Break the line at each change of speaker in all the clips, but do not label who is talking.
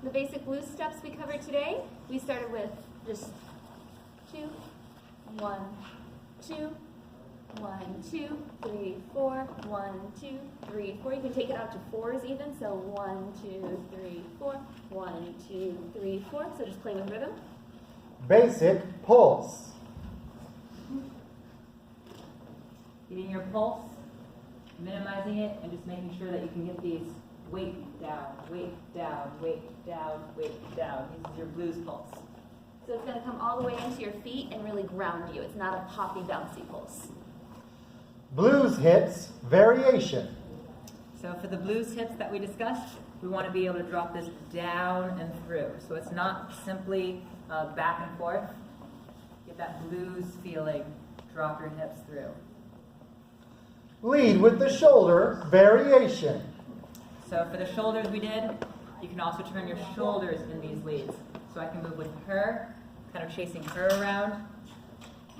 The basic blues steps we covered today, we started with just 2, 1, 2, 1, 2, 3, 4, 1, 2, 3, 4. You can take it out to 4s even, so 1, 2, 3, 4, 1, 2, 3, 4. So just play with rhythm.
Basic pulse.
Getting your pulse, minimizing it, and just making sure that you can get these weight down, weight down, weight down, weight down. This is your blues pulse.
So it's going to come all the way into your feet and really ground you. It's not a poppy, bouncy pulse.
Blues hips variation.
So for the blues hips that we discussed, we want to be able to drop this down and through. So it's not simply back and forth. Get that blues feeling, drop your hips through.
Lead with the shoulder variation.
So for the shoulders we did, you can also turn your shoulders in these leads. So I can move with her, kind of chasing her around,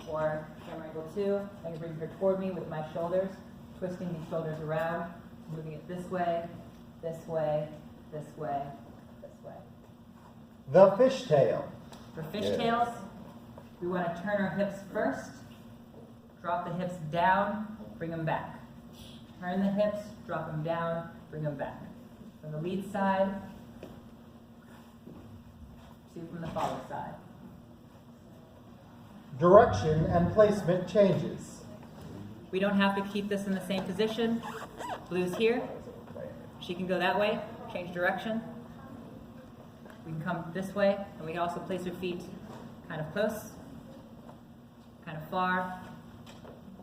or camera angle 2, I can bring her toward me with my shoulders, twisting these shoulders around, moving it this way, this way, this way, this way.
The fishtail.
For fishtails, we want to turn our hips first, drop the hips down, bring them back. Turn the hips, drop them down, bring them back. From the lead side to from the follow side.
Direction and placement changes.
We don't have to keep this in the same position. Blue's here. She can go that way, change direction. We can come this way, and we can also place her feet kind of close, kind of far.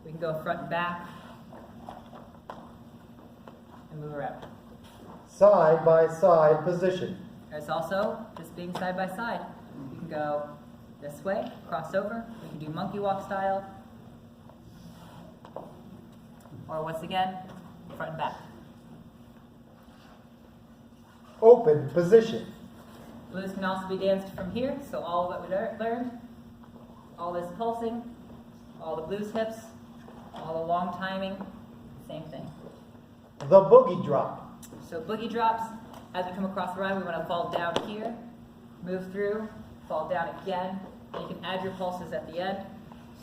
We can go front and back, and move around.
Side by side position.
There's also just being side by side. We can go this way, cross over. We can do monkey walk style. Or once again, front and back.
Open position.
Blues can also be danced from here, so all that we learned, all this pulsing, all the blues hips, all the long timing, same thing.
The boogie drop.
So boogie drops, as we come across the ride, we want to fall down here, move through, fall down again, and you can add your pulses at the end.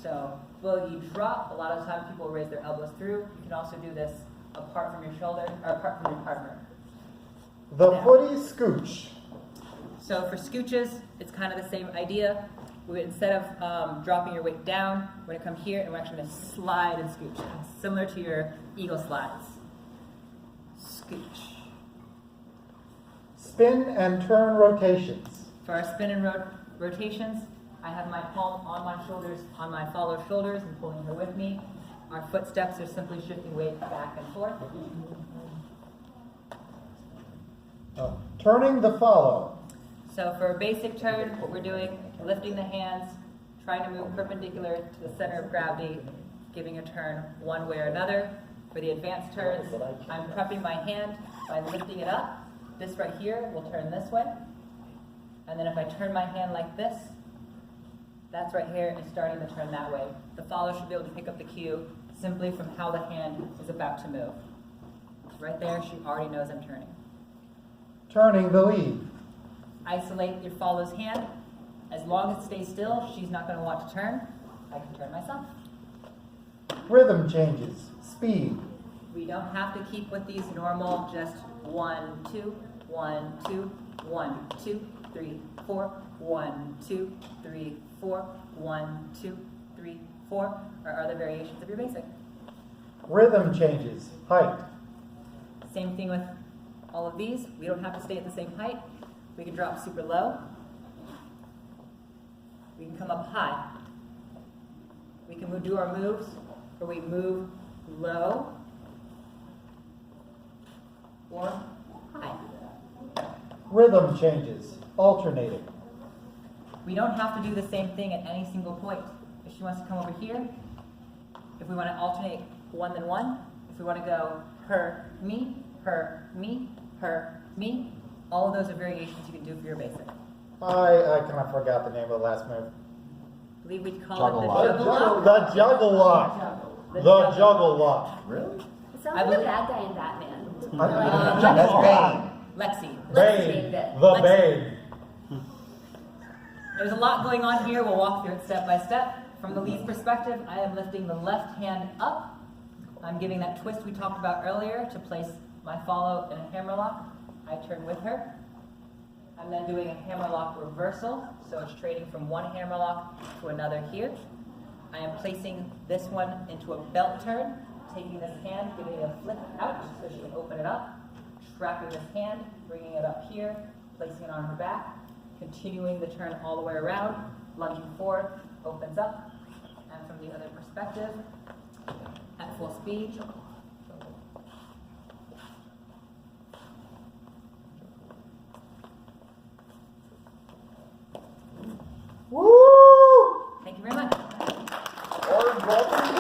So boogie drop, a lot of times people will raise their elbows through. You can also do this apart from your shoulder, or apart from your partner.
The
Down.
footy scooch.
So for scooches, it's kind of the same idea. Instead of dropping your weight down, we're going to come here and we're actually going to slide and scooch, similar to your eagle slides. Scooch.
Spin and turn rotations.
For our spin and rotations, I have my palm on my shoulders, on my follow shoulders, and pulling her with me. Our footsteps are simply shifting weight back and forth.
Turning the follow.
So for a basic turn, what we're doing, lifting the hands, trying to move perpendicular to the center of gravity, giving a turn one way or another. For the advanced turns, I'm prepping my hand by lifting it up. This right here will turn this way. And then if I turn my hand like this, that's right here is starting to turn that way. The follower should be able to pick up the cue simply from how the hand is about to move. Right there, she already knows I'm turning.
Turning the lead.
Isolate your follow's hand. As long as it stays still, she's not going to want to turn. I can turn myself.
Rhythm changes. Speed.
We don't have to keep with these normal, just 1, 2, 1, 2, 1, 2, 3, 4, 1, 2, 3, 4, 1, 2, 3, 4, or other variations of your basic.
Rhythm changes. Height.
Same thing with all of these. We don't have to stay at the same height. We can drop super low. We can come up high. We can do our moves where we move low or high.
Rhythm changes. Alternating.
We don't have to do the same thing at any single point. If she wants to come over here, if we want to alternate one then one, if we want to go her, me, her, me, her, me, all of those are variations you can do for your basic.
I kind of forgot the name of the last move.
I believe we call
Juggle
it
lock.
the juggle lock.
The juggle lock. The juggle lock.
Really?
It sounds
I
like a
believe-
bad guy in Batman.
That's Bane.
Lexi.
Let's
Babe.
take that.
The babe.
There's a lot going on here. We'll walk through it step by step. From the lead perspective, I am lifting the left hand up. I'm giving that twist we talked about earlier to place my follow in a hammerlock. I turn with her. I'm then doing a hammerlock reversal, so it's trading from one hammerlock to another here. I am placing this one into a belt turn, taking this hand, giving it a flip out so she can open it up, trapping this hand, bringing it up here, placing it on her back, continuing the turn all the way around, lunging forward, opens up, and from the other perspective, at full speed,